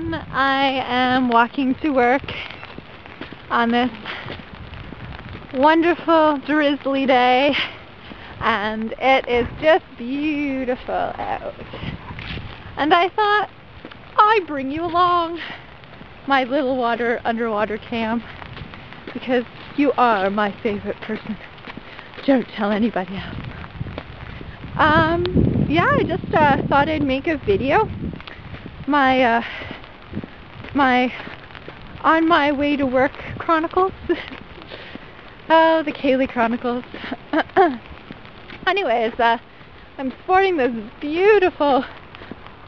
everyone. I am walking to work on this wonderful drizzly day, and it is just beautiful out. And I thought I'd bring you along my little underwater cam, because you are my favorite person. Don't tell anybody else. Yeah, I just thought I'd make a video. My on my way to work chronicles. Oh, the Kaylee Chronicles. Anyways, I'm sporting this beautiful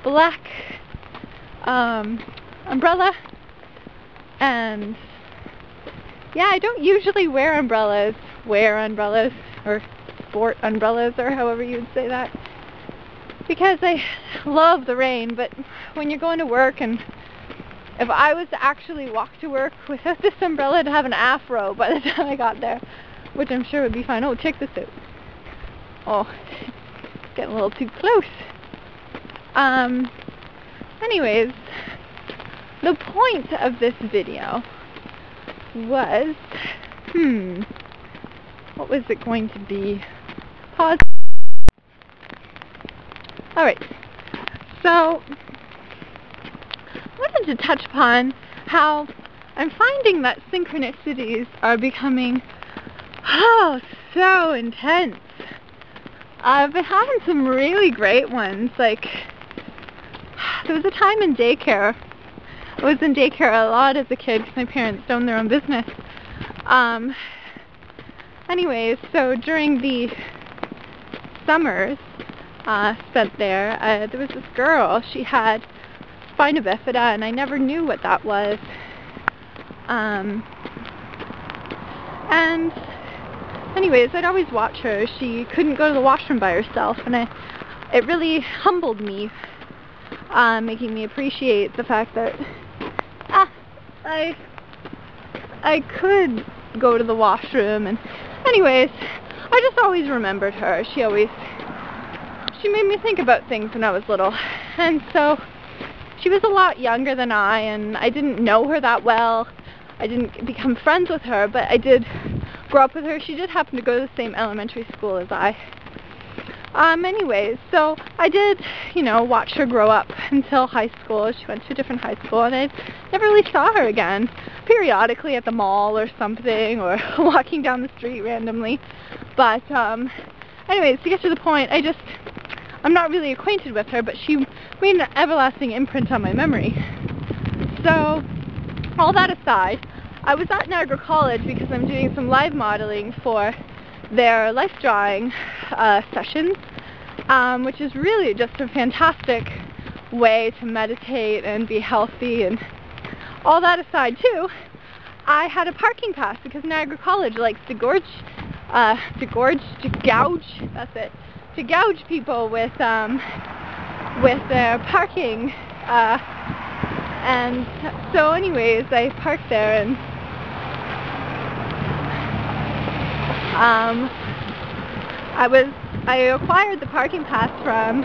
black umbrella, and yeah, I don't usually wear umbrellas, or sport umbrellas, or however you would say that, because I love the rain. But when you're going to work, and if I was to actually walk to work without this umbrella, I'd have an afro by the time I got there, which I'm sure would be fine. Oh, check this out. Oh, getting a little too close. Anyways, the point of this video was, what was it going to be? Pause. Alright, so I wanted to touch upon how I'm finding that synchronicities are becoming so intense. I've been having some really great ones. Like, there was a time in daycare. I was in daycare a lot as a kid because my parents owned their own business. Anyways, so during the summers spent there, there was this girl. She had spina bifida, and I never knew what that was. And anyways, I'd always watch her. She couldn't go to the washroom by herself, and it really humbled me, making me appreciate the fact that I could go to the washroom. And anyways, I just always remembered her. She made me think about things when I was little. And so she was a lot younger than I, and I didn't know her that well. I didn't become friends with her, but I did grow up with her. She did happen to go to the same elementary school as I. Anyways, so I did, watch her grow up until high school. She went to a different high school, and I never really saw her again. Periodically at the mall or something, or walking down the street randomly. But, anyways, to get to the point, I'm not really acquainted with her, but she made an everlasting imprint on my memory. So, all that aside, I was at Niagara College because I'm doing some live modeling for their life drawing sessions, which is really just a fantastic way to meditate and be healthy. And all that aside too, I had a parking pass because Niagara College likes to gouge people with their parking, and so anyways, I parked there, and I acquired the parking pass from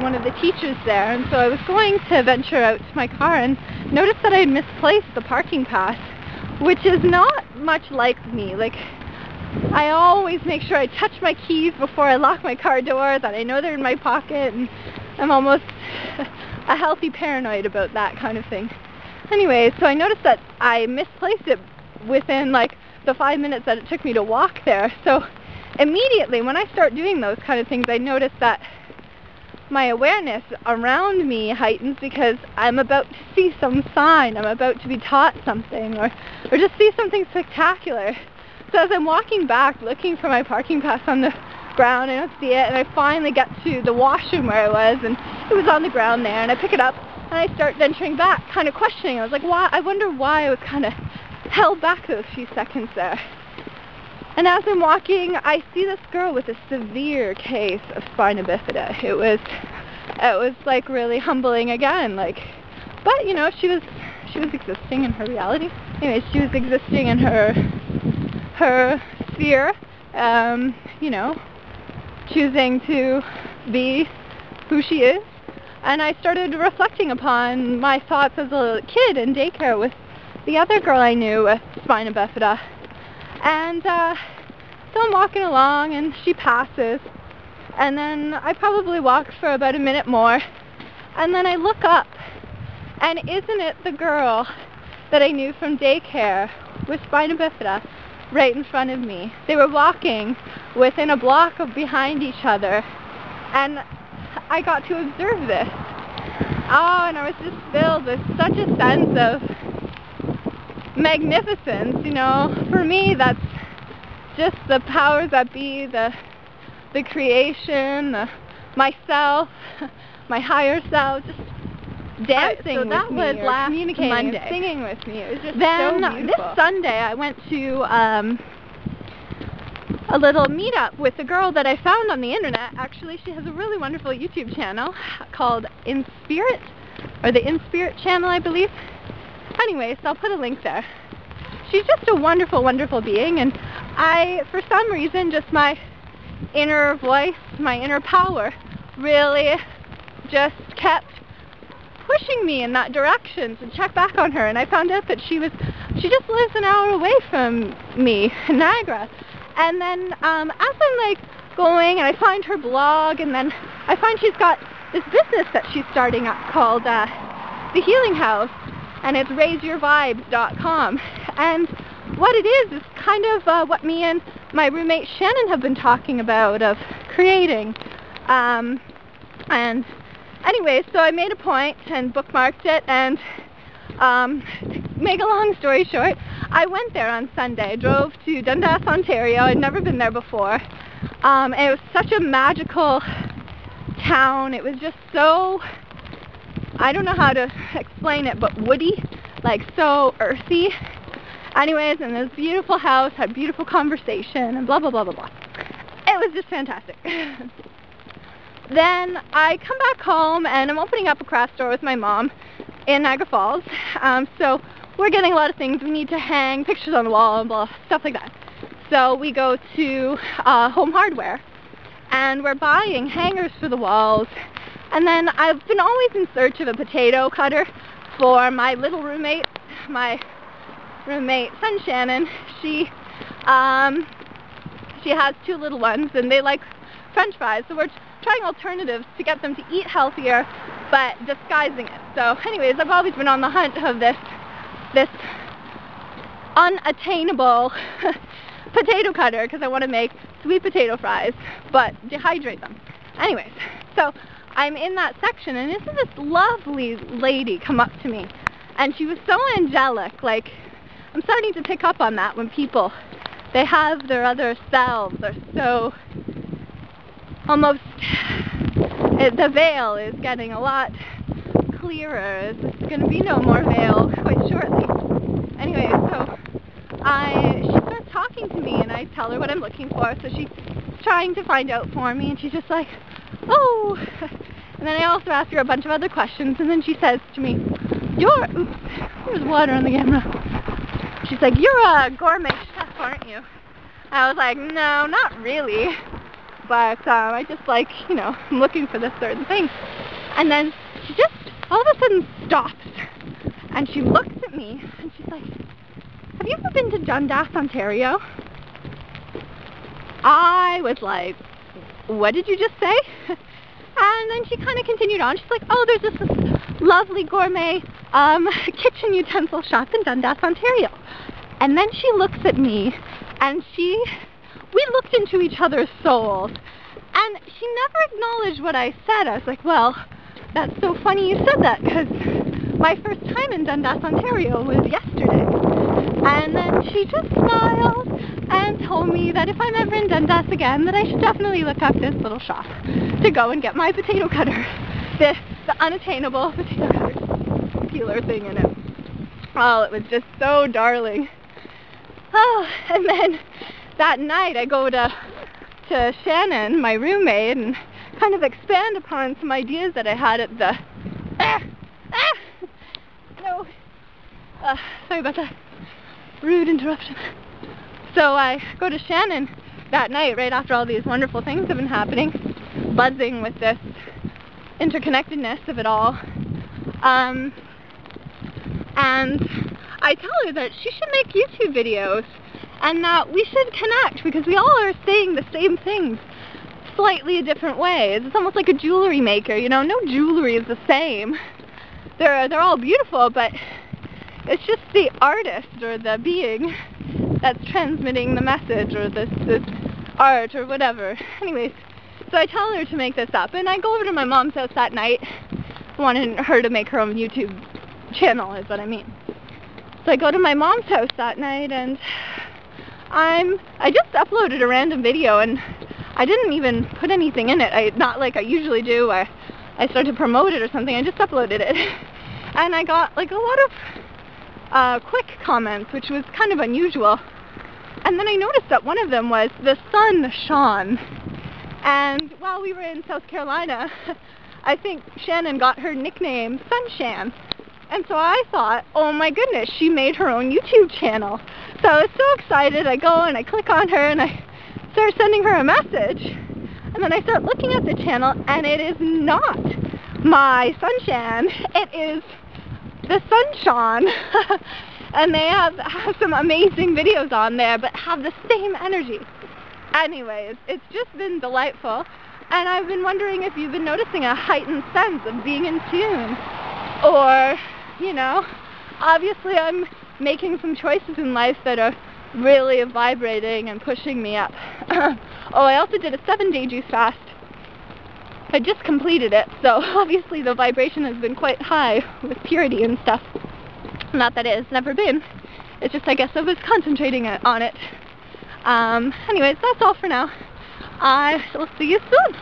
one of the teachers there, and so I was going to venture out to my car and noticed that I had misplaced the parking pass, which is not much like me. Like, I always make sure I touch my keys before I lock my car door, that I know they're in my pocket, and I'm almost a healthy paranoid about that kind of thing. Anyway, so I noticed that I misplaced it within like the 5 minutes that it took me to walk there. So immediately when I start doing those kind of things, I notice that my awareness around me heightens because I'm about to see some sign, I'm about to be taught something, or just see something spectacular. So as I'm walking back looking for my parking pass on the ground, I don't see it, and I finally get to the washroom where I was, and it was on the ground there, and I pick it up and I start venturing back, kind of questioning. I was like, why? I wonder why I was kind of held back those few seconds there. And as I'm walking, I see this girl with a severe case of spina bifida. It was like really humbling again. Like, but she was existing in her reality. Anyways, she was existing in her sphere. Choosing to be who she is. And I started reflecting upon my thoughts as a kid in daycare with the other girl I knew with spina bifida. And so I'm walking along and she passes. And then I probably walked for about a minute more. And then I look up, and isn't it the girl that I knew from daycare with spina bifida right in front of me? They were walking within a block of behind each other, and I got to observe this. Oh, and I was just filled with such a sense of magnificence. You know, for me, that's just the powers that be, the creation, myself, my higher self, just dancing with me, or communicating Monday. And singing with me. It was just so beautiful. This Sunday, I went to a little meetup with a girl that I found on the internet. Actually, she has a really wonderful YouTube channel called In Spirit, or the In Spirit channel, I believe. Anyways, I'll put a link there. She's just a wonderful, wonderful being, and I, for some reason, just my inner voice, my inner power, really just kept pushing me in that direction to check back on her. And I found out that she just lives an hour away from me in Niagara. And then as I'm like going, and I find her blog, and then I find she's got this business that she's starting up called The Healing House, and it's raiseyourvibes.com. And what it is kind of what me and my roommate Shannon have been talking about, of creating. And anyway, so I made a point and bookmarked it, and to make a long story short, I went there on Sunday. I drove to Dundas, Ontario. I'd never been there before. And it was such a magical town. It was just so, I don't know how to explain it, but woody, like so earthy. Anyways, and this beautiful house, had beautiful conversation, and blah, blah, blah, blah, blah. It was just fantastic. Then I come back home, and I'm opening up a craft store with my mom in Niagara Falls. So we're getting a lot of things. We need to hang pictures on the wall and blah, stuff like that. So we go to Home Hardware, and we're buying hangers for the walls. And then I've been always in search of a potato cutter for my little roommate, my roommate, son Shannon. She has two little ones, and they like French fries, so we're trying alternatives to get them to eat healthier, but disguising it. So anyways, I've always been on the hunt of this unattainable potato cutter, because I want to make sweet potato fries, but dehydrate them. Anyways, so I'm in that section, and isn't this lovely lady come up to me, and she was so angelic. Like, I'm starting to pick up on that when people, they have their other selves, are so almost, the veil is getting a lot clearer. There's going to be no more veil quite shortly. Anyway, so she starts talking to me, and I tell her what I'm looking for, so she's trying to find out for me, and she's just like, oh, and then I also ask her a bunch of other questions, and then she says to me, oops, there's water on the camera. She's like, you're a gourmet chef, aren't you? I was like, no, not really, but I just like, you know, I'm looking for this certain thing. And then she just all of a sudden stops, and she looks at me, and she's like, have you ever been to Dundas, Ontario? I was like, what did you just say? And then she kind of continued on. She's like, oh, there's this lovely gourmet kitchen utensil shop in Dundas, Ontario. And then she looks at me, and we looked into each other's souls, and she never acknowledged what I said. I was like, well, that's so funny you said that, because my first time in Dundas, Ontario was yesterday. And then she just smiled and told me that if I'm ever in Dundas again, that I should definitely look up this little shop to go and get my potato cutter, the unattainable potato cutter peeler thing in it. Oh, it was just so darling. Oh, and then that night I go to Shannon, my roommate, and kind of expand upon some ideas that I had at the sorry about that rude interruption. So I go to Shannon that night right after all these wonderful things have been happening, buzzing with this interconnectedness of it all. And I tell her that she should make YouTube videos and that we should connect because we all are saying the same things slightly different ways. It's almost like a jewelry maker, you know, no jewelry is the same. They're all beautiful, but it's just the artist or the being that's transmitting the message or this art or whatever. Anyways, so I tell her to make this up, and I go over to my mom's house that night. I wanted her to make her own YouTube channel is what I mean. So I go to my mom's house that night, and I just uploaded a random video, and I didn't even put anything in it. Not like I usually do. I started to promote it or something. I just uploaded it, and I got like a lot of quick comments, which was kind of unusual. And then I noticed that one of them was the sun shone. And while we were in South Carolina, I think Shannon got her nickname Sunshan. And so I thought, oh my goodness, she made her own YouTube channel. So I was so excited. I go and I click on her and I start sending her a message. And then I start looking at the channel, and it is not my Sunshan. It is the Sunshine. And they have some amazing videos on there, but have the same energy. Anyways, it's just been delightful. And I've been wondering if you've been noticing a heightened sense of being in tune. Or, you know, obviously I'm making some choices in life that are really vibrating and pushing me up. Oh, I also did a 7-day juice fast. I just completed it, so obviously the vibration has been quite high with purity and stuff. Not that it has never been. It's just I guess I was concentrating on it. Anyways, that's all for now. I will see you soon.